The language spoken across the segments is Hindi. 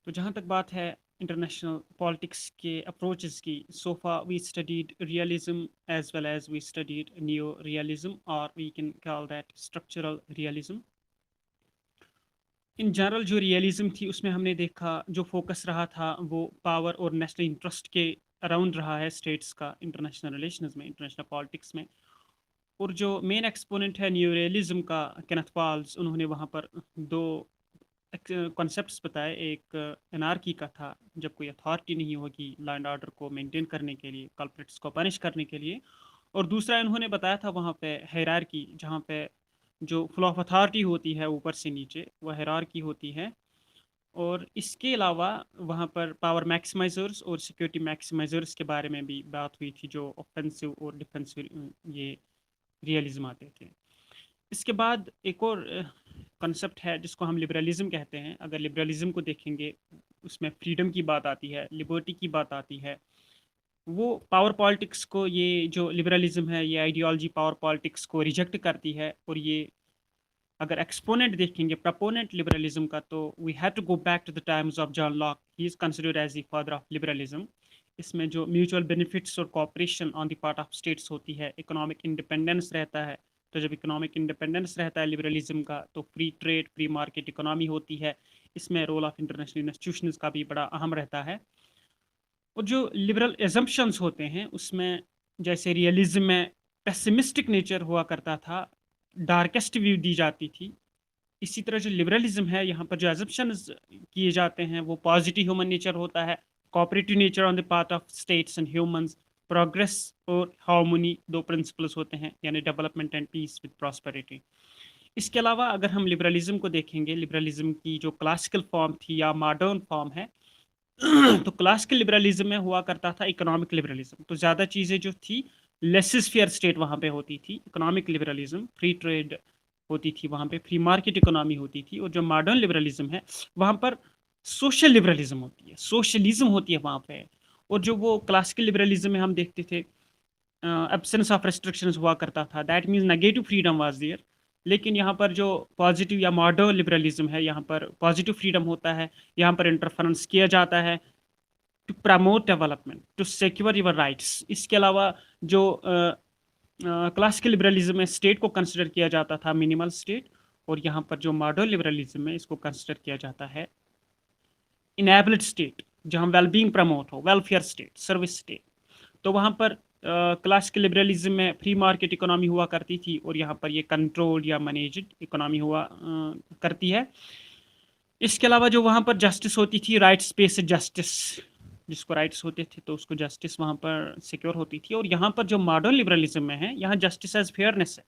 तो जहाँ तक बात है इंटरनेशनल पॉलिटिक्स के अप्रोचेस की, so far we studied realism as well as we studied neo realism, और we can call that structural realism. In general जो रियलिज्म थी उसमें हमने देखा जो फोकस रहा था वो पावर और नेशनल इंटरेस्ट के अराउंड रहा है स्टेट्स का इंटरनेशनल रिलेशंस में, इंटरनेशनल पॉलिटिक्स में। और जो मेन एक्सपोनेंट है न्यू रियलिज्म का, केनेथ पाल्स, उन्होंने वहाँ पर दो कॉन्सेप्ट्स बताए। एक एनार्की का था, जब कोई अथॉरिटी नहीं होगी लैंड ऑर्डर को मेंटेन करने के लिए, कल्प्रिट्स को पनिश करने के लिए। और दूसरा इन्होंने बताया था वहाँ पे हायरार्की, जहाँ पे जो फ्लो ऑफ अथॉरिटी होती है ऊपर से नीचे, वह हायरार्की होती है। और इसके अलावा वहाँ पर पावर मैक्सिमाइजर्स और सिक्योरिटी मैक्सिमाइजर्स के बारे में भी बात हुई थी, जो ऑफेंसिव और डिफेंसिव ये रियलिज्म आते थे। इसके बाद एक और कंसेप्ट है जिसको हम लिबरलिज्म कहते हैं। अगर लिबरलिज्म को देखेंगे, उसमें फ्रीडम की बात आती है, लिबर्टी की बात आती है। वो पावर पॉलिटिक्स को, ये जो लिबरलिज्म है, ये आइडियोलॉजी पावर पॉलिटिक्स को रिजेक्ट करती है। और ये अगर एक्सपोनेंट देखेंगे प्रपोनेंट लिबरलिज्म का, तो we have to go back to the times of John Locke. He is considered as the father of liberalism. इसमें जो म्यूचुअल बेनिफिट्स और cooperation on the part of states होती है, इकोनॉमिक इंडिपेंडेंस रहता है। तो जब इकोनॉमिक इंडिपेंडेंस रहता है लिबरलिज्म का, तो free trade, free market economy होती है। इसमें रोल ऑफ इंटरनेशनल इंस्टीट्यूशंस का भी बड़ा अहम रहता है। और जो लिबरल एजम्पशंस होते हैं उसमें, जैसे रियलिज्म में पेसिमिस्टिक नेचर हुआ करता था, डार्केस्ट व्यू दी जाती थी। इसी तरह जो लिबरलिज्म है, यहाँ पर जो एजम्पशंस किए जाते हैं वो पॉजिटिव ह्यूमन नेचर होता है, cooperative nature on the part of states and humans, progress और हार्मोनी दो प्रिंसिपल्स होते हैं, यानी development and peace with prosperity. इसके अलावा अगर हम लिबरलिज्म को देखेंगे, लिबरलिज्म की जो क्लासिकल फॉर्म थी या मॉडर्न फॉर्म है, तो क्लासिकल लिबरलिज्म में हुआ करता था इकोनॉमिक लिबरलिज्म। तो ज़्यादा चीज़ें जो थी लेसिस फेयर स्टेट वहाँ पे होती थी। इकोनॉमिक लिबरलिज्म, फ्री ट्रेड होती थी वहाँ पे, फ्री मार्केट इकोनॉमी होती थी। और जो मॉडर्न लिबरलिज्म है वहाँ पर सोशल लिबरलिज्म होती है, सोशलिज्म होती है वहाँ पे। और जो वो क्लासिकल लिबरलिज्म में हम देखते थे एब्सेंस ऑफ रेस्ट्रिक्शंस हुआ करता था, that means negative freedom was there. लेकिन यहाँ पर जो पॉजिटिव या मॉडर्न लिबरलिज्म है, यहाँ पर पॉजिटिव फ्रीडम होता है। यहाँ पर इंटरफेरेंस किया जाता है to promote development, to secure your rights. इसके अलावा जो क्लासिकल लिबरलिज्म में स्टेट को कंसिडर किया जाता था मिनिमल स्टेट, और यहाँ पर जो मॉडर्न लिबरलिज्म में इसको कंसिडर किया जाता है इनेबल्ड स्टेट, जहाँ वेलबींग प्रमोट हो, वेलफेयर स्टेट, सर्विस स्टेट। तो वहाँ पर क्लासिकल लिबरलिज्म में फ्री मार्केट इकोनॉमी हुआ करती थी, और यहाँ पर ये कंट्रोल या मैनेज्ड इकोनॉमी हुआ करती है। इसके अलावा जो वहाँ पर जस्टिस होती थी, राइट्स बेस्ड जस्टिस, जिसको राइट्स होते थे तो उसको जस्टिस वहाँ पर सिक्योर होती थी। और यहाँ पर जो मॉडर्न लिबरलिज्म में है, यहाँ जस्टिस एज फेयरनेस है।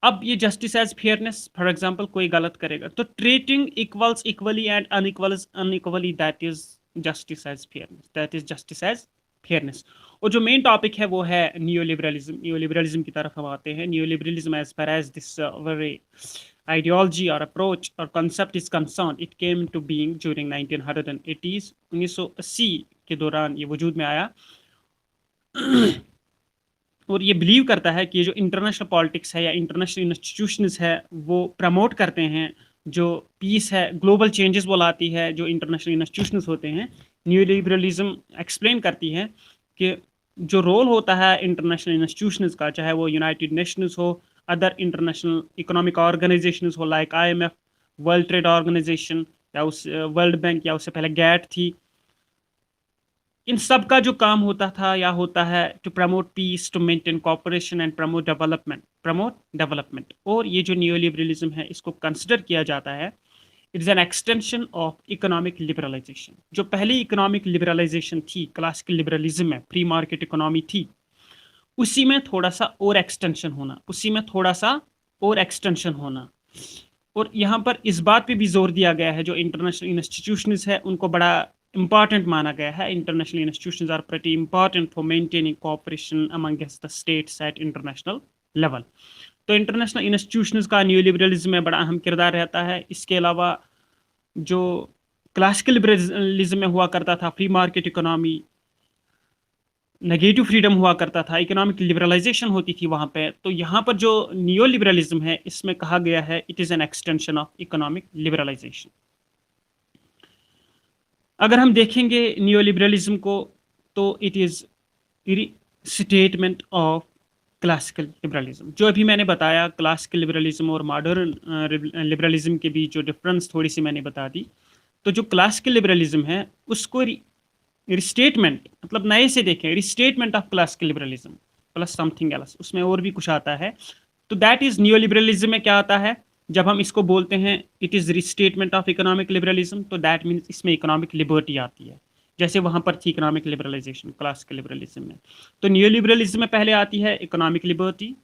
अब ये justice as fairness, for example कोई गलत करेगा तो treating equals equally and unequals unequally, that is justice as fairness, that is justice as fairness. और जो मेन टॉपिक है वो है नियो लिबरलिज्म। नियो लिबरलिज्म की तरफ हम आते हैं। Neo liberalism as far as this very ideology or approach or concept is concerned, it came into being during 1980s, 1980 के दौरान ये वजूद में आया। और ये बिलीव करता है कि ये जो इंटरनेशनल पॉलिटिक्स है या इंटरनेशनल इंस्टीट्यूशंस है वो प्रमोट करते हैं जो पीस है, ग्लोबल चेंजेस वो लाती है जो इंटरनेशनल इंस्टीट्यूशंस होते हैं। न्यू लिबरलिज्म एक्सप्लेन करती है कि जो रोल होता है इंटरनेशनल इंस्टीट्यूशंस का, चाहे वो यूनाइटेड नेशंस हो, अदर इंटरनेशनल इकोनॉमिक ऑर्गेनाइजेशंस हो like IMF, world trade organisation, या उस वर्ल्ड बैंक, या उससे पहले गैट थी, इन सब का जो काम होता था या होता है to promote peace, to maintain cooperation and promote development. और ये जो न्यू लिबरलिज्म है इसको कंसिडर किया जाता है, it is an extension of economic liberalisation. जो पहली इकोनॉमिक लिबरलाइजेशन थी क्लासिकल लिबरलिज्म में, फ्री मार्केट इकोनॉमी थी, उसी में थोड़ा सा और एक्सटेंशन होना, उसी में थोड़ा सा और एक्सटेंशन होना। और यहाँ पर इस बात पे भी जोर दिया गया है जो इंटरनेशनल इंस्टीट्यूशंस है उनको बड़ा इंपॉर्टेंट माना गया है। International institutions are pretty important for maintaining cooperation amongst the states at international level. तो इंटरनेशनल इंस्टीट्यूशंस का न्यू लिबरलिज्म में बड़ा अहम किरदार रहता है। इसके अलावा जो क्लासिकल लिबरलिज्म में हुआ करता था free market economy, negative freedom हुआ करता था, इकोनॉमिक लिबरलाइजेशन होती थी वहाँ पे, तो यहाँ पर जो नियो लिबरलिज्म है इसमें कहा गया है it is an extension of economic liberalisation. अगर हम देखेंगे नियोलिबरलिज्म को, तो it is statement of classical liberalism. जो अभी मैंने बताया, क्लासिकल लिबरलिज्म और मॉडर्न लिबरलिज्म के बीच जो डिफरेंस थोड़ी सी मैंने बता दी। तो जो क्लासिकल लिबरलिज्म है उसको रिस्टेटमेंट, मतलब नए से देखें, restatement of classical liberalism plus something else, उसमें और भी कुछ आता है। तो दैट इज नियो लिबरलिज्म में क्या आता है, जब हम इसको बोलते हैं it is restatement of economic liberalism, तो दैट मीन्स इसमें इकोनॉमिक लिबर्टी आती है, जैसे वहां पर थी इकोनॉमिक लिबरलाइजेशन क्लासिकल लिबरलिज्म में। तो नियो लिबरलिज्म में पहले आती है इकोनॉमिक लिबर्टी।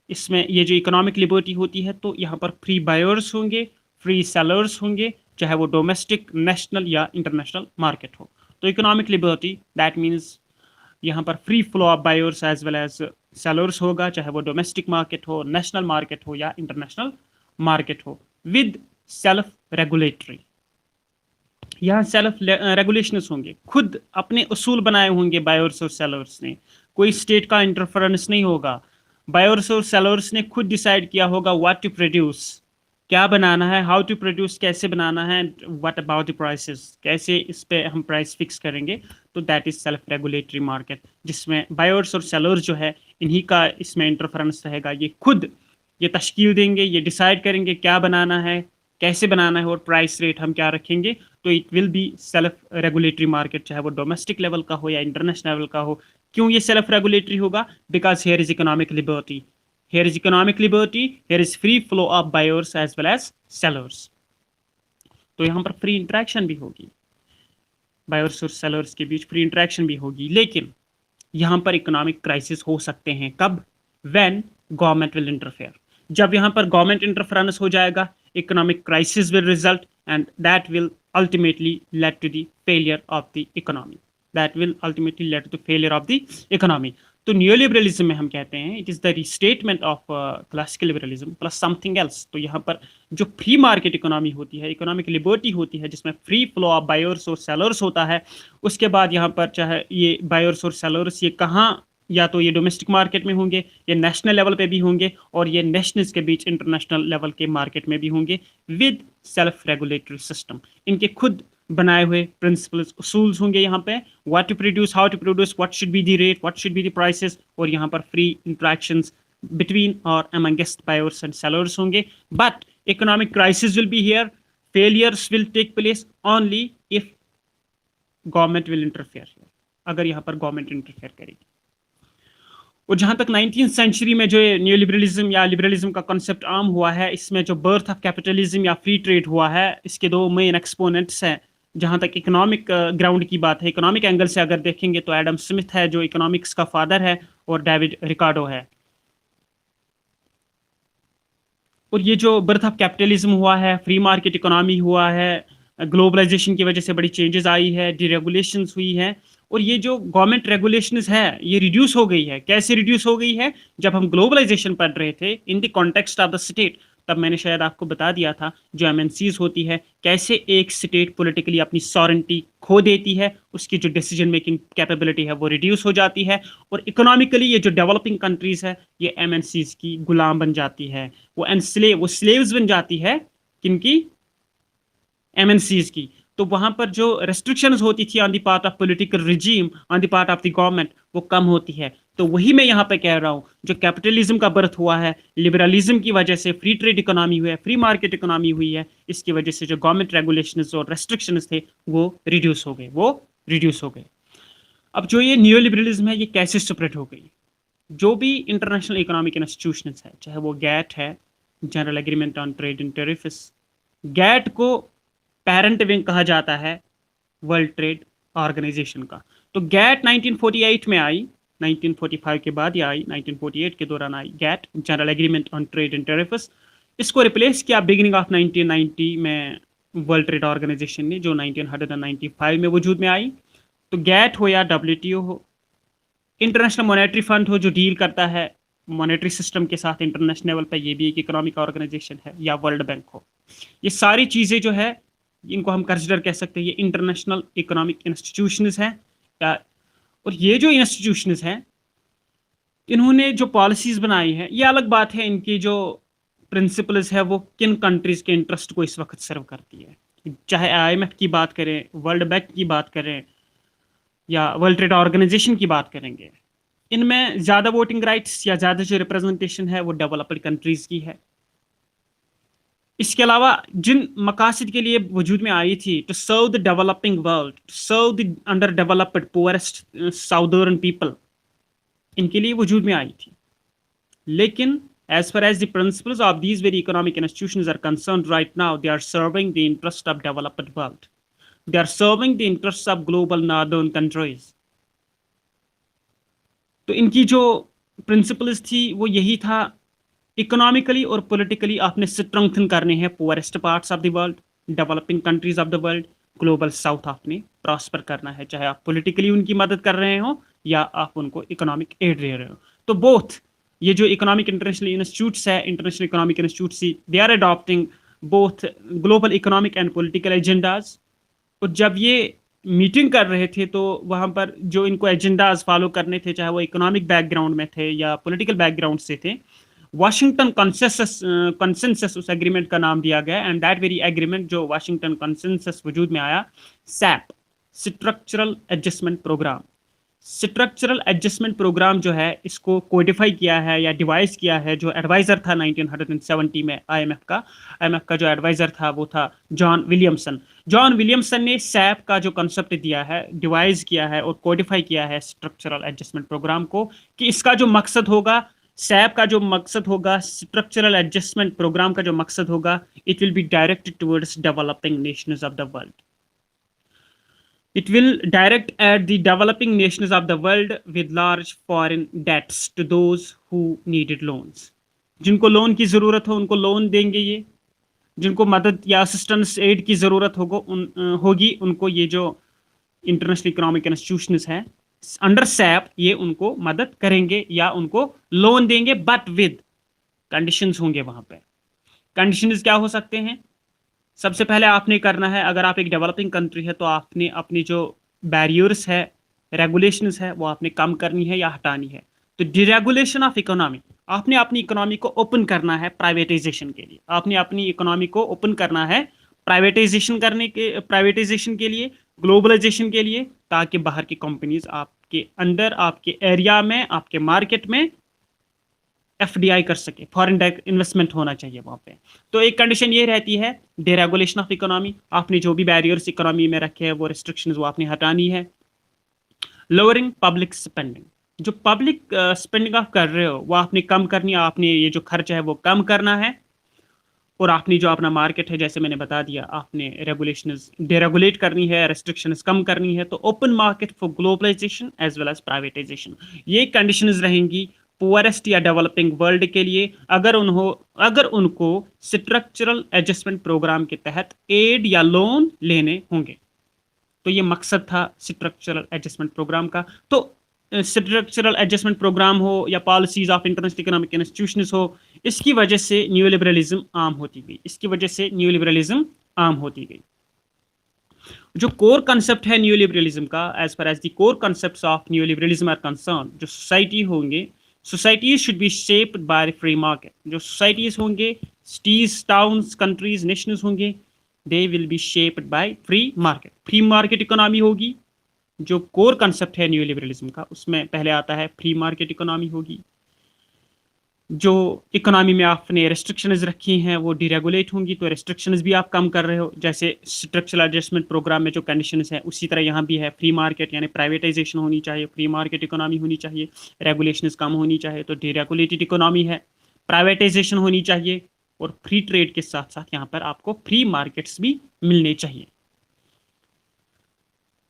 इसमें ये जो इकोनॉमिक लिबर्टी होती है, तो यहाँ पर फ्री बायर्स होंगे, फ्री सेलर्स होंगे, चाहे वो डोमेस्टिक, नेशनल या इंटरनेशनल मार्केट हो। तो इकोनॉमिक लिबर्टी दैट मीन्स यहाँ पर free flow of buyers as well as sellers होगा, चाहे वो डोमेस्टिक मार्केट हो, नेशनल मार्केट हो या इंटरनेशनल मार्केट हो, विद सेल्फ रेगुलेटरी। यहाँ सेल्फ रेगुलेशंस होंगे, खुद अपने उसूल बनाए होंगे बायर्स और सेलर्स ने, कोई स्टेट का इंटरफेरेंस नहीं होगा। बायर्स और सेलर्स ने खुद डिसाइड किया होगा व्हाट टू प्रोड्यूस, क्या बनाना है, हाउ टू प्रोड्यूस, कैसे बनाना है, व्हाट अबाउट द प्राइसेस, कैसे इस पे हम प्राइस फिक्स करेंगे। तो that is self regulatory market, जिसमें बायर्स और सेलर्स जो है इन्हीं का इसमें इंटरफेरेंस रहेगा। ये खुद ये तश्कील देंगे, ये डिसाइड करेंगे क्या बनाना है, कैसे बनाना है और प्राइस रेट हम क्या रखेंगे। तो it will be self regulatory market, चाहे वो डोमेस्टिक लेवल का हो या इंटरनेशनल लेवल का हो। क्यों ये सेल्फ रेगुलेटरी होगा? Because here is economic liberty, here is economic liberty, here is free flow of buyers as well as sellers। तो यहाँ पर फ्री इंटरेक्शन भी होगी, बायर्स और सेलर्स के बीच फ्री इंटरेक्शन भी होगी। लेकिन यहाँ पर इकोनॉमिक क्राइसिस हो सकते हैं, कब? व्हेन गवर्नमेंट विल इंटरफेयर, जब यहाँ पर गवर्नमेंट इंटरफेरेंस हो जाएगा, economic crisis will result and that will ultimately lead to the failure of the economy, that will ultimately lead to the failure of the economy. तो न्यूलिबरलिज्म में हम कहते हैं it is the restatement of classical liberalism plus something else. तो यहाँ पर जो फ्री मार्केट इकोनॉमी होती है, इकोनॉमिक लिबर्टी होती है, जिसमें फ्री फ्लो ऑफ बायर्स और सेलर्स होता है, उसके बाद यहाँ पर चाहे ये बायर्स और सेलर्स ये कहाँ, या तो ये डोमेस्टिक मार्केट में होंगे, ये नेशनल लेवल पे भी होंगे, और ये नेशनल्स के बीच इंटरनेशनल लेवल के मार्केट में भी होंगे, विद सेल्फ रेगुलेटरी सिस्टम। इनके खुद बनाए हुए प्रिंसिपल्स, उसूल्स होंगे यहाँ पे, what to produce, how to produce, what should be the rate, what should be the prices, और यहाँ पर फ्री इंटरेक्शंस बिटवीन और अमंगेस्ट बायर्स एंड सेलर्स होंगे। But economic crisis will be here, failures will take place only if government will interfere, अगर यहाँ पर गवर्नमेंट इंटरफेयर करेगी। और जहाँ तक 19th सेंचुरी में जो न्यू लिबरलिज्म या लिबरलिज्म का कॉन्सेप्ट आम हुआ है, इसमें जो बर्थ ऑफ कैपिटलिज्म या फ्री ट्रेड हुआ है, इसके दो मेन एक्सपोनेंट्स हैं। जहाँ तक इकोनॉमिक ग्राउंड की बात है, इकोनॉमिक एंगल से अगर देखेंगे तो एडम स्मिथ है जो इकोनॉमिक्स का फादर है, और डेविड रिकार्डो है। और ये जो बर्थ ऑफ कैपिटलिज्म हुआ है, फ्री मार्केट इकोनॉमी हुआ है, ग्लोबलाइजेशन की वजह से बड़ी चेंजेस आई है, डीरेगुलेशंस हुई है, और ये जो गवर्नमेंट रेगुलेशंस है ये रिड्यूस हो गई है। कैसे रिड्यूस हो गई है? जब हम ग्लोबलाइजेशन पढ़ रहे थे in the context of the state, तब मैंने शायद आपको बता दिया था जो एमएनसीज होती है, कैसे एक स्टेट पॉलिटिकली अपनी सॉवरेंटी खो देती है, उसकी जो डिसीजन मेकिंग कैपेबिलिटी है वो रिड्यूस हो जाती है, और इकोनॉमिकली ये जो डेवलपिंग कंट्रीज है ये एमएनसीज की गुलाम बन जाती है, वो स्लेव्स बन जाती है, किनकी? एमएनसीज की। तो वहां पर जो रेस्ट्रिक्शंस होती थी on the part of political regime, on the part of the government, वो कम होती है। तो वही मैं यहाँ पे कह रहा हूँ, जो कैपिटलिज्म का बर्थ हुआ है लिबरलिज्म की वजह से, फ्री ट्रेड इकोनॉमी हुई है, फ्री मार्केट इकोनॉमी हुई है, इसकी वजह से जो गवर्नमेंट रेगुलेशंस और रेस्ट्रिक्शंस थे वो रिड्यूस हो गए। अब जो ये न्यू लिबरलिज्म है ये कैसे स्प्रेड हो गई? जो भी इंटरनेशनल इकोनॉमिक इंस्टीट्यूशंस है, चाहे वो गैट है, general agreement on trade and tariffs, GATT को पेरेंट विंग कहा जाता है वर्ल्ड ट्रेड ऑर्गेनाइजेशन का। तो गैट 1948 में आई, 1945 के बाद ही आई, 1948 के दौरान आई GATT, general agreement on trade and tariffs. इसको रिप्लेस किया बिगिनिंग ऑफ 1990 में वर्ल्ड ट्रेड ऑर्गेनाइजेशन ने, जो 1995 में वजूद में आई। तो गैट हो या WTO हो, इंटरनेशनल मॉनेटरी फंड हो जो डील करता है मॉनेटरी सिस्टम के साथ इंटरनेशनल लेवल पर, ये भी एक इकोनॉमिक ऑर्गेनाइजेशन है, या वर्ल्ड बैंक हो, ये सारी चीज़ें जो है इनको हम कंसिडर कह सकते हैं ये इंटरनेशनल इकोनॉमिक इंस्टीट्यूशंस हैं। और ये जो इंस्टीट्यूशंस हैं इन्होंने जो पॉलिसीज बनाई है, ये अलग बात है इनकी जो प्रिंसिपल्स है वो किन कंट्रीज के इंटरेस्ट को इस वक्त सर्व करती है। चाहे IMF की बात करें, वर्ल्ड बैंक की बात करें या वर्ल्ड ट्रेड ऑर्गेनाइजेशन की बात करेंगे, इनमें ज़्यादा वोटिंग राइट्स या ज़्यादा जो रिप्रेजेंटेशन है वो डेवलप्ड कंट्रीज़ की है। इसके अलावा जिन मकासद के लिए वजूद में आई थी, to serve the developing world, to serve the under developed poorest southern people, इनके लिए वजूद में आई थी। लेकिन as far as the principles of these very economic institutions are concerned right now, they are serving the interest of developed world. They are serving the interests of global northern countries. तो इनकी जो प्रिंसिपल्स थी वो यही था, इकोनॉमिकली और पॉलिटिकली आपने स्ट्रेंथन करने हैं poorest parts of the world, developing countries of the world, global south आपने प्रॉस्पर करना है, चाहे आप पॉलिटिकली उनकी मदद कर रहे हो या आप उनको इकोनॉमिक एड दे रहे हो। तो बोथ ये जो इकोनॉमिक इंटरनेशनल इंस्टीट्यूट्स है, international economic institutes, they are adopting both global economic and political agendas. और जब ये मीटिंग कर रहे थे तो वहाँ पर जो इनको एजेंडाज फॉलो करने थे, चाहे वो इकोनॉमिक बैकग्राउंड में थे या पॉलिटिकल बैकग्राउंड से थे, वाशिंगटन कंसेंसस उस एग्रीमेंट का नाम दिया गया। एंड दैट वेरी एग्रीमेंट जो वाशिंगटन कंसेंसस वजूद में आया, SAP, structural adjustment programme. Structural adjustment programme जो है इसको कोडिफाई किया है या डिवाइस किया है जो एडवाइजर था 1970 में IMF का जो एडवाइजर था वो था जॉन विलियमसन। जॉन विलियमसन ने सैप का जो कंसेप्ट दिया है, डिवाइस किया है और कोडिफाई किया है स्ट्रक्चरल एडजस्टमेंट प्रोग्राम को, कि इसका जो मकसद होगा, सैप का जो मकसद होगा, स्ट्रक्चरल एडजस्टमेंट प्रोग्राम का जो मकसद होगा, it will be directed towards developing Nations of the world. It will direct at the developing nations of the world with large foreign debts to those who needed loans. जिनको लोन की ज़रूरत हो उनको लोन देंगे ये, जिनको मदद या असिस्टेंस एड की ज़रूरत होगी उनको ये जो इंटरनेशनल इकोनॉमिक इंस्टीट्यूशंस हैं अंडर सैप ये उनको मदद करेंगे या उनको लोन देंगे, बट विद कंडीशंस होंगे। वहाँ पे कंडीशंस क्या हो सकते हैं? सबसे पहले आपने करना है, अगर आप एक डेवलपिंग कंट्री है तो आपने अपनी जो बैरियर्स है, रेगुलेशंस है, वो आपने कम करनी है या हटानी है। तो डिरेगुलेशन ऑफ इकोनॉमी, आपने अपनी इकोनॉमी को ओपन करना है प्राइवेटाइजेशन के लिए, आपने अपनी इकोनॉमी को ओपन करना है प्राइवेटाइजेशन के लिए, ग्लोबलाइजेशन के लिए, ताकि बाहर की कंपनीज आपके अंदर, आपके एरिया में, आपके मार्केट में FDI कर सके, फॉरेन डायरेक्ट इन्वेस्टमेंट होना चाहिए वहाँ पे। तो एक कंडीशन ये रहती है डिरेगुलेशन ऑफ इकोनॉमी, आपने जो भी बैरियर्स इकोनॉमी में रखे हैं वो रिस्ट्रिक्शंस वो आपने हटानी है। लोअरिंग पब्लिक स्पेंडिंग, जो पब्लिक स्पेंडिंग आप कर रहे हो वो आपने कम करनी है, आपने ये जो खर्च है वो कम करना है। और आपने जो अपना मार्केट है, जैसे मैंने बता दिया, आपने रेगुलेशंस डिरेगुलेट करनी है, रेस्ट्रिक्शंस कम करनी है। तो open market for globalisation as well as privatisation, ये कंडीशंस रहेंगी पुअरेस्ट या डेवलपिंग वर्ल्ड के लिए, अगर उनको स्ट्रक्चरल एडजस्टमेंट प्रोग्राम के तहत एड या लोन लेने होंगे। तो ये मकसद था स्ट्रक्चरल एडजस्टमेंट प्रोग्राम का। तो स्ट्रक्चरल एडजस्टमेंट प्रोग्राम हो या policies of international economic institutions हो, इसकी वजह से न्यू लिबरलिज्म आम होती गई, जो कोर कंसेप्ट है न्यू लिबरलिज्म का, as far as the core concepts of new liberalism are concern, जो societies should be shaped by free market. जो सोसाइटीज होंगे, सिटीज, टाउन्स, कंट्रीज, नेशंस होंगे, they will be shaped by free market economy होगी। जो कोर कंसेप्ट है न्यू लिबरलिज्म का, उसमें पहले आता है फ्री मार्केट इकोनॉमी होगी। जो इकोनॉमी में आपने रेस्ट्रिक्शंस रखी हैं वो डिरेगुलेट होंगी, तो रेस्ट्रिक्शंस भी आप कम कर रहे हो। जैसे स्ट्रक्चरल एडजस्टमेंट प्रोग्राम में जो कंडीशंस है, उसी तरह यहाँ भी है, फ्री मार्केट यानी प्राइवेटाइजेशन होनी चाहिए, फ्री मार्केट इकोनॉमी होनी चाहिए, रेगुलेशंस कम होनी चाहिए। तो डिरेगुलेटेड इकोनॉमी है, प्राइवेटाइजेशन होनी चाहिए, और फ्री ट्रेड के साथ साथ यहाँ पर आपको फ्री मार्केट्स भी मिलने चाहिए।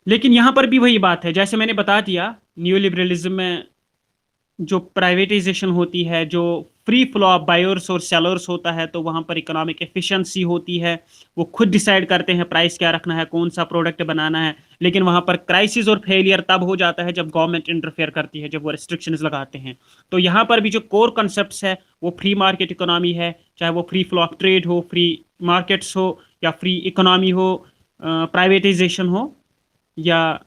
लेकिन यहाँ पर भी वही बात है, जैसे मैंने बता दिया, न्यू लिबरलिज्म में जो प्राइवेटाइजेशन होती है, जो फ्री फ्लो ऑफ बायर्स और सेलर्स होता है, तो वहाँ पर इकोनॉमिक एफिशिएंसी होती है, वो खुद डिसाइड करते हैं प्राइस क्या रखना है, कौन सा प्रोडक्ट बनाना है। लेकिन वहाँ पर क्राइसिस और फेलियर तब हो जाता है जब गवर्नमेंट इंटरफेयर करती है, जब वो रिस्ट्रिक्शंस लगाते हैं। तो यहाँ पर भी जो कोर कॉन्सेप्ट्स है वो फ्री मार्केट इकोनॉमी है, चाहे वो फ्री फ्लो ऑफ ट्रेड हो, फ्री मार्केट्स हो, या फ्री इकोनॉमी हो, प्राइवेटाइजेशन हो, या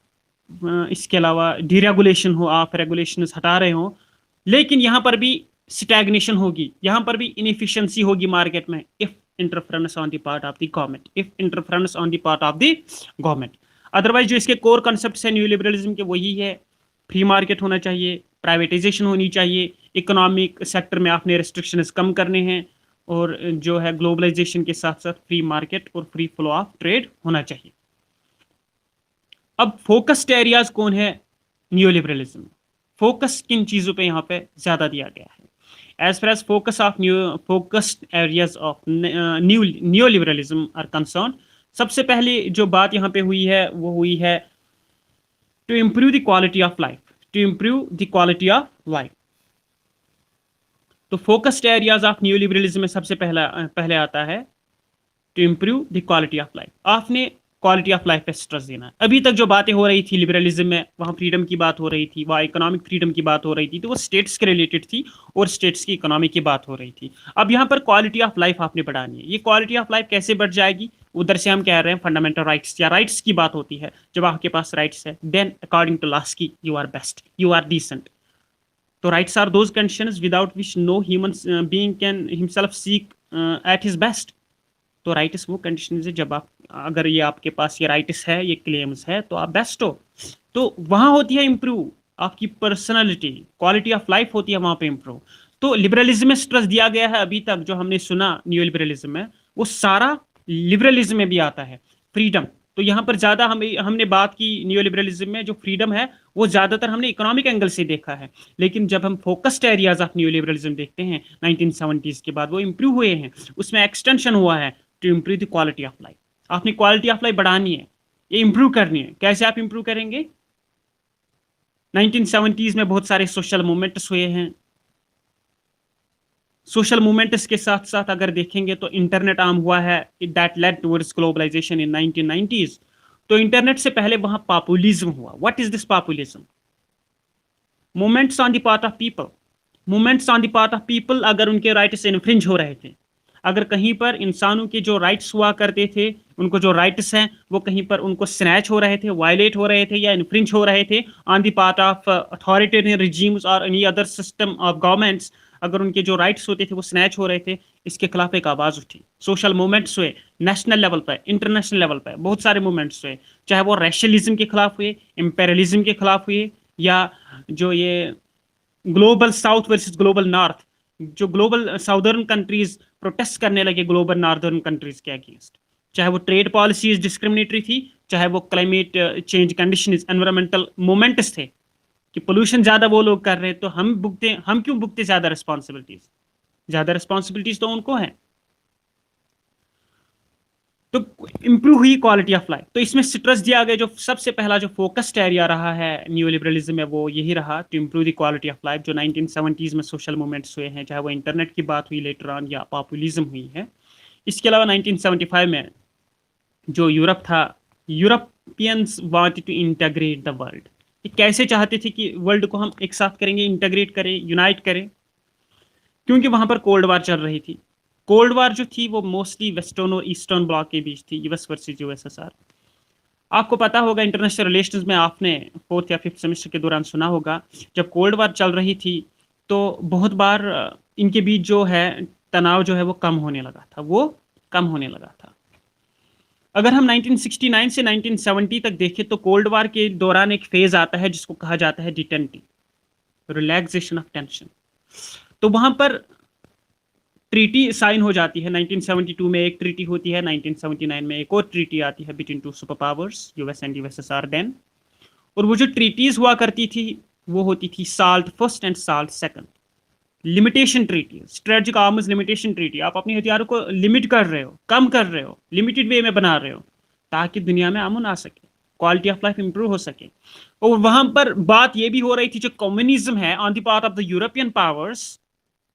इसके अलावा डीरेगुलेशन हो, आप रेगुलेशंस हटा रहे हो। लेकिन यहाँ पर भी स्टैग्नेशन होगी, यहाँ पर भी इनएफिशिएंसी होगी मार्केट में, if interference on the part of the government, if interference on the part of the government. Otherwise जो इसके कोर कॉन्सेप्ट है न्यू लिबरलिज्म के वही है, फ्री मार्केट होना चाहिए, प्राइवेटाइजेशन होनी चाहिए, इकोनॉमिक सेक्टर में आपने रिस्ट्रिक्शंस कम करने हैं, और जो है ग्लोबलाइजेशन के साथ साथ फ्री मार्केट और फ्री फ्लो ऑफ ट्रेड होना चाहिए. अब फोकस्ड एरियाज कौन है न्यू लिबरलिज्म में? फोकस किन चीज़ों पे यहाँ पे ज़्यादा दिया गया है? As far as focused areas of neoliberalism are concerned, सबसे पहले जो बात यहाँ पे हुई है वो हुई है to improve the quality of life, to improve the quality of life. तो focused areas of neoliberalism में सबसे पहले आता है to improve the quality of life. आपने क्वालिटी ऑफ लाइफ पे स्ट्रेस देना है. अभी तक जो बातें हो रही थी लिबरलिज्म में, वहाँ फ्रीडम की बात हो रही थी, वहाँ इकोनॉमिक फ्रीडम की बात हो रही थी, तो वो स्टेट्स के रिलेटेड थी और स्टेट्स की इकोनॉमी की बात हो रही थी. अब यहाँ पर क्वालिटी ऑफ लाइफ आपने बढ़ानी है. ये क्वालिटी ऑफ लाइफ कैसे बढ़ जाएगी? उधर से हम कह रहे हैं फंडामेंटल राइट्स या राइट्स की बात होती है. जब आपके पास राइट्स है, then according to Laski you are best, you are decent. तो rights are those conditions without which no human being can himself seek at his best. तो राइट्स वो कंडीशन है जब आप, अगर ये आपके पास ये राइट्स है, ये क्लेम्स है, तो आप बेस्ट हो. तो वहाँ होती है इम्प्रूव आपकी पर्सनालिटी, क्वालिटी ऑफ लाइफ होती है वहाँ पे इम्प्रूव. तो लिबरलिज्म में स्ट्रेस दिया गया है. अभी तक जो हमने सुना न्यू लिबरलिज्म में, वो सारा लिबरलिज्म में भी आता है. फ्रीडम, तो यहाँ पर ज़्यादा हमने बात की न्यू लिबरलिज्म में जो फ्रीडम है वो ज़्यादातर हमने इकोनॉमिक एंगल से देखा है. लेकिन जब हम focused areas of new liberalism देखते हैं 1970s के बाद, वो इम्प्रूव हुए हैं, उसमें एक्सटेंशन हुआ है to improve the quality of life. आपने क्वालिटी ऑफ लाइफ बढ़ानी है, ये इम्प्रूव करनी है. कैसे आप इम्प्रूव करेंगे? 1970s में बहुत सारे सोशल मूवमेंट्स हुए हैं. सोशल मूवमेंट्स के साथ साथ अगर देखेंगे तो इंटरनेट आम हुआ है, that led towards globalisation in 1990s. तो इंटरनेट से पहले वहां पॉपुलिज्म हुआ. What is this populism? Movements on the part of people. Movements on the part of people, अगर उनके राइट्स इन्फ्रिंज हो रहे थे, अगर कहीं पर इंसानों के जो राइट्स हुआ करते थे, उनको जो राइट्स हैं वो कहीं पर उनको स्नैच हो रहे थे, वायलेट हो रहे थे या इन्फ्रिंज हो रहे थे on the part of authoritarian regimes और any other system of governments, अगर उनके जो राइट्स होते थे वो स्नैच हो रहे थे, इसके खिलाफ एक आवाज़ उठी. सोशल मूवमेंट्स हुए नेशनल लेवल पर, इंटरनेशनल लेवल पर बहुत सारे मूवमेंट्स हुए, चाहे वो रैशलिज्म के खिलाफ हुए, इम्पेरियलिज्म के खिलाफ हुए, या जो ये global south versus global north, जो ग्लोबल साउदर्न कंट्रीज प्रोटेस्ट करने लगे ग्लोबल नॉर्दर्न कंट्रीज के अगेंस्ट, चाहे वो ट्रेड पॉलिसीज डिस्क्रिमिनेटरी थी, चाहे वो climate change condition, environmental moments थे कि पोल्यूशन ज़्यादा वो लोग कर रहे हैं, तो हम क्यों भुगते ज़्यादा रिस्पॉन्सिबिलिटीज? ज़्यादा रिस्पॉन्सिबिलिटीज तो उनको हैं. तो इंप्रूव हुई क्वालिटी ऑफ लाइफ. तो इसमें स्ट्रेस दिया गया, जो सबसे पहला जो फोकस्ड एरिया रहा है न्यू लिबरलिज्म में, वो यही रहा to improve the quality of life. जो 1970s में सोशल मूवमेंट्स हुए हैं, चाहे वो इंटरनेट की बात हुई लेटर ऑन या पॉपुलिज्म हुई है. इसके अलावा 1975 में जो यूरोप था, Europeans wanted to integrate the world. कैसे चाहते थे कि वर्ल्ड को हम एक साथ करेंगे, इंटीग्रेट करें, यूनाइट करें, क्योंकि वहाँ पर कोल्ड वार चल रही थी. कोल्ड वार जो थी वो मोस्टली वेस्टर्न और ईस्टर्न ब्लॉक के बीच थी, यूएस वर्सेस यूएसएसआर. आपको पता होगा इंटरनेशनल रिलेशंस में आपने 4th या 5th सेमेस्टर के दौरान सुना होगा, जब कोल्ड वार चल रही थी तो बहुत बार इनके बीच जो है तनाव जो है वो कम होने लगा था. अगर हम 1969 से 1970 तक देखें तो कोल्ड वार के दौरान एक फेज आता है जिसको कहा जाता है डिटेंटी, रिलैक्सेशन ऑफ टेंशन. तो वहां पर ट्रीटी साइन हो जाती है. 1972 में एक ट्रीटी होती है, 1979 में एक और ट्रीटी आती है between two super powers, US and USSR then. और वो जो ट्रीटीज हुआ करती थी वो होती थी salt first and salt second. Limitation treaty, strategic arms limitation treaty. आप अपने हथियारों को लिमिट कर रहे हो, कम कर रहे हो, लिमिटेड वे में बना रहे हो ताकि दुनिया में अमन आ सके, क्वालिटी ऑफ लाइफ इंप्रूव हो सके. और वहां पर बात ये भी हो रही थी जो कम्युनिज्म है on the part of the European powers,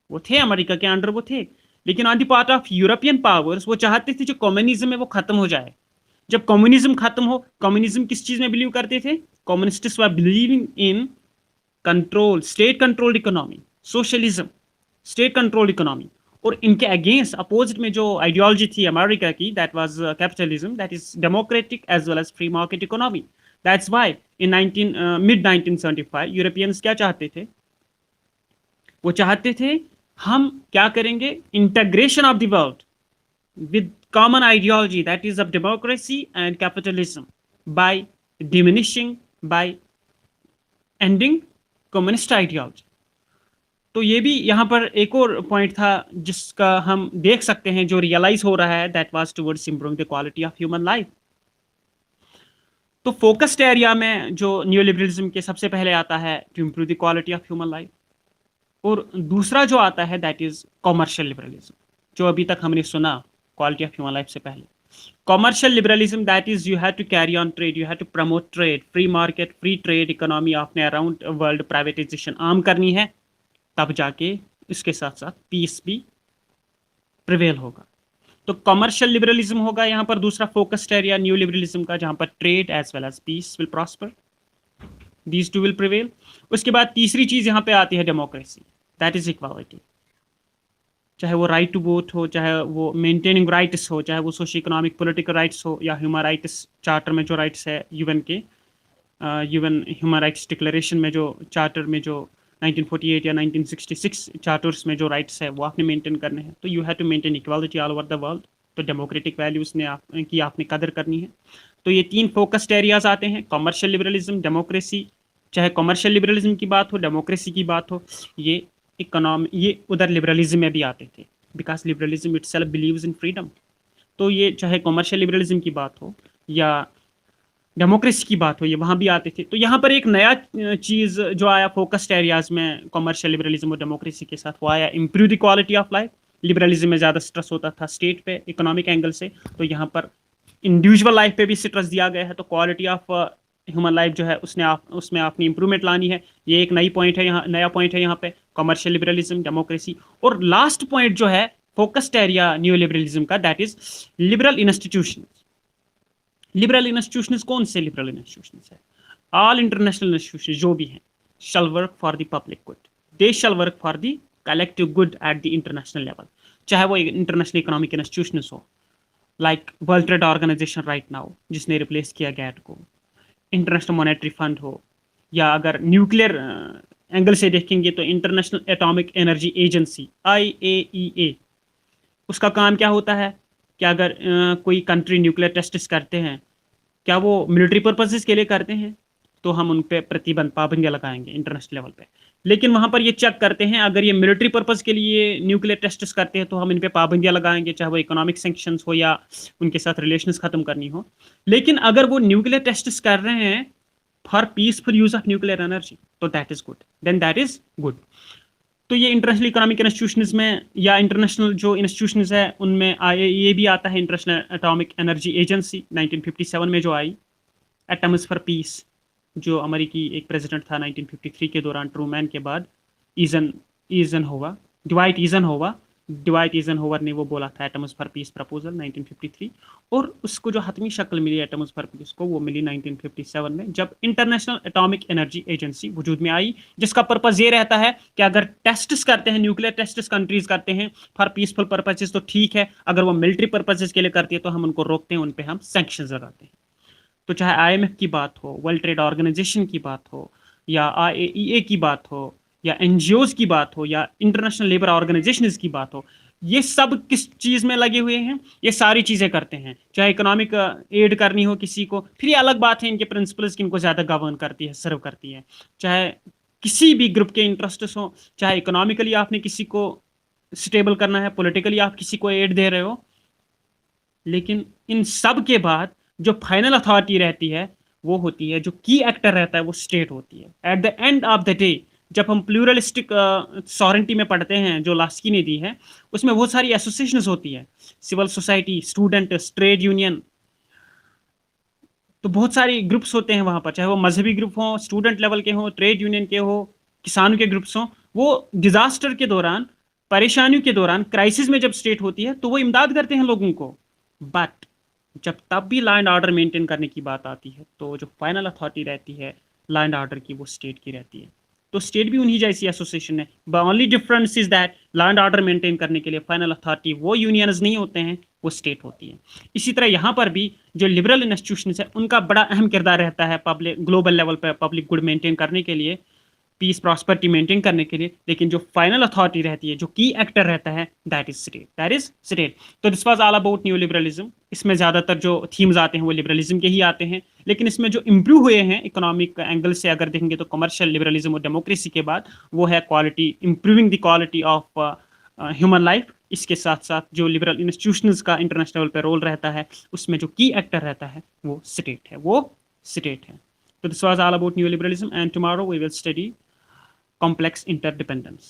वो थे अमेरिका के अंडर वो थे, लेकिन on the part of European powers वो चाहते थे जो कम्युनिज्म है वो खत्म हो जाए. जब कम्युनिज्म खत्म हो, कम्युनिज्म किस चीज में बिलीव करते थे? Communists were believing in control, state controlled economy, socialism, state controlled economy. और इनके अगेंस्ट अपोजिट में जो आइडियोलॉजी थी अमेरिका की, that was capitalism, that is democratic as well as free market economy. That's why in mid 1975 Europeans क्या चाहते थे? वो चाहते थे हम क्या करेंगे, integration of the world. with common ideology, that is of democracy and capitalism, by diminishing, by ending communist ideology. तो ये भी यहाँ पर एक और पॉइंट था जिसका हम देख सकते हैं जो रियलाइज हो रहा है, that was towards improving the quality of human life. तो फोकस्ड एरिया में जो न्यू लिबरलिज्म के सबसे पहले आता है to improve the quality of human life, और दूसरा जो आता है दैट इज कॉमर्शियल लिबरलिज्म, जो अभी तक हमने सुना क्वालिटी ऑफ ह्यूमन लाइफ से पहले. Commercial liberalism that is you have to carry on trade, you have to promote trade, free market, free trade economy आपने अराउंड वर्ल्ड प्राइवेटाइजेशन आम करनी है, तब जाके इसके साथ साथ पीस भी प्रिवेल होगा. तो कमर्शियल लिबरलिज्म होगा यहाँ पर दूसरा फोकस्ड एरिया न्यू लिबरलिज्म का, जहाँ पर trade as well as peace will prosper, these two will prevail. उसके बाद तीसरी चीज यहाँ पे आती है डेमोक्रेसी, दैट इज इक्वालिटी. चाहे वो राइट टू वोट हो, चाहे वो मेंटेनिंग राइट्स हो, चाहे वो सोशो इकोनॉमिक पॉलिटिकल राइट्स हो, या ह्यूमन राइट्स चार्टर में जो राइट्स है यूएन के, यूएन ह्यूमन राइट्स डिक्लेरेशन में जो चार्टर में जो 1948 या 1966 चार्टर्स में जो राइट्स है वो आपने मेंटेन करने हैं. तो you have to maintain equality all over the world. तो डेमोक्रेटिक वैल्यूज ने की आपने कदर करनी है. तो ये तीन फोकस्ड एरियाज आते हैं, कमर्शियल लिबरलिज्म, डेमोक्रेसी. चाहे कमर्शियल लिबरलिज्म की बात हो, डेमोक्रेसी की बात हो, ये ये उधर लिबरलिज्म में भी आते थे, because liberalism itself believes in freedom. तो ये चाहे कमर्शियल लिबरलिज्म की बात हो या डेमोक्रेसी की बात हो, ये वहाँ भी आते थे. तो यहाँ पर एक नया चीज़ जो आया फोकस्ड एरियाज में कमर्शियल लिबरलिज्म और डेमोक्रेसी के साथ, वो आया improve the quality of life. Liberalism में ज़्यादा स्ट्रेस होता था स्टेट पे, इकोनॉमिक एंगल से, तो यहाँ पर इंडिविजुअल लाइफ पे भी स्ट्रेस दिया गया है. तो क्वालिटी ऑफ ह्यूमन लाइफ जो है उसमें आपने इंप्रूवमेंट लानी है. ये एक नई पॉइंट है, यहाँ नया पॉइंट है यहाँ पे, कमर्शियल लिबरलिज्म, डेमोक्रेसी. और लास्ट पॉइंट जो है फोकस्ड एरिया न्यू लिबरलिज्म का, that is liberal institution. Liberal institutions कौन से लिबरल इंस्टीट्यूशंस है? ऑल इंटरनेशनल इंस्टीट्यूशंस जो भी हैं shall work for the public good, they shall work for the collective good at the international level. चाहे वो इंटरनेशनल इकोनॉमिक इंस्टीट्यूशंस हो, like world trade organization right now जिसने रिप्लेस किया गैट को, इंटरनेशनल मॉनेटरी फंड हो, या अगर न्यूक्लियर एंगल से देखेंगे तो international atomic energy agency IAEA, उसका काम क्या होता है कि अगर कोई कंट्री न्यूक्लियर टेस्ट्स करते हैं, क्या वो मिलिट्री पर्पसेस के लिए करते हैं, तो हम उन पे प्रतिबंध, पाबंदियां लगाएंगे इंटरनेशनल लेवल पे. लेकिन वहाँ पर ये चेक करते हैं, अगर ये मिलिट्री पर्पस के लिए न्यूक्लियर टेस्ट्स करते हैं तो हम इन पे पाबंदियां लगाएंगे, चाहे वो इकोनॉमिक सैंक्शंस हो या उनके साथ रिलेशंस खत्म करनी हो. लेकिन अगर वो न्यूक्लियर टेस्ट्स कर रहे हैं for peaceful use of nuclear energy, तो that is good, then that is good. तो ये इंटरनेशनल इकोनॉमिक इंस्टीट्यूशंस में या इंटरनेशनल जो इंस्टीट्यूशंस है उनमें ये भी आता है इंटरनेशनल एटॉमिक एनर्जी एजेंसी 1957 में जो आई, एटम्स फॉर पीस, जो अमेरिकी एक प्रेसिडेंट था 1953 के दौरान, ट्रूमैन के बाद, डिवाइट ईजनहोवर ने वो बोला था एटम्स फॉर पीस प्रपोजल 1953, और उसको जो हतमी शक्ल मिली एटम्स फॉर पीस को, वो मिली 1957 में, जब इंटरनेशनल एटॉमिक एनर्जी एजेंसी वजूद में आई, जिसका पर्पस ये रहता है कि अगर टेस्ट्स करते हैं, न्यूक्लियर टेस्ट्स कंट्रीज करते हैं फॉर पीसफुल पर्पसेस तो ठीक है, अगर वो मिलिट्री पर्पसेस के लिए करती है तो हम उनको रोकते हैं, उन पर हम सैंक्शंस लगाते हैं. तो चाहे IMF की बात हो, वर्ल्ड ट्रेड ऑर्गेनाइजेशन की बात हो, या IAEA की बात हो, या NGOs की बात हो, या इंटरनेशनल लेबर ऑर्गेनाइजेशंस की बात हो, ये सब किस चीज़ में लगे हुए हैं? ये सारी चीज़ें करते हैं. चाहे इकोनॉमिक एड करनी हो किसी को, फिर ये अलग बात है इनके प्रिंसिपल्स किनको ज़्यादा गवर्न करती है, सर्व करती है. चाहे किसी भी ग्रुप के इंटरेस्ट्स हो, चाहे इकोनॉमिकली आपने किसी को स्टेबल करना है, पॉलिटिकली आप किसी को एड दे रहे हो, लेकिन इन सब के बाद जो फाइनल अथॉरिटी रहती है वो होती है, जो की एक्टर रहता है वो स्टेट होती है. At the end of the day जब हम प्लूरलिस्टिक सॉवरेंटी में पढ़ते हैं जो लास्की ने दी है, उसमें बहुत सारी एसोसिएशंस होती है, civil society, students, trade union, तो बहुत सारे ग्रुप्स होते हैं वहाँ पर, चाहे वो मजहबी ग्रुप हो, स्टूडेंट लेवल के हो, ट्रेड यूनियन के हो, किसानों के ग्रुप्स हो. वो डिजास्टर के दौरान, परेशानियों के दौरान, क्राइसिस में जब स्टेट होती है तो वो इमदाद करते हैं लोगों को. बट जब तब भी लॉ एंड ऑर्डर मेंटेन करने की बात आती है तो जो फाइनल अथॉरिटी रहती है लॉ एंड ऑर्डर की, वो स्टेट की रहती है. तो स्टेट भी उन्हीं जैसी एसोसिएशन है. The only difference is that law and order maintain करने के लिए फाइनल अथॉरिटी वो यूनियंस नहीं होते हैं, वो स्टेट होती है. इसी तरह यहाँ पर भी जो लिबरल इंस्टीट्यूशंस है उनका बड़ा अहम किरदार रहता है पब्लिक ग्लोबल लेवल पर पब्लिक गुड मेंटेन करने के लिए. पीस प्रॉस्पेरिटी मेंटेन करने के लिए, लेकिन जो फाइनल अथॉरिटी रहती है, जो की एक्टर रहता है, दैट इज स्टेट। तो this was all about new liberalism. इसमें ज़्यादातर जो थीम्स आते हैं वो लिबरलिज्म के ही आते हैं, लेकिन इसमें जो इम्प्रूव हुए हैं इकोनॉमिक एंगल से अगर देखेंगे तो कमर्शियल लिबरलिज्म और डेमोक्रेसी के बाद, वो है quality, improving the quality of human life. इसके साथ साथ जो लिबरल इंस्टीट्यूशंस का इंटरनेशनल पे रोल रहता है, उसमें जो की एक्टर रहता है वो स्टेट है। So this was all about neoliberalism, and tomorrow we will study complex interdependence.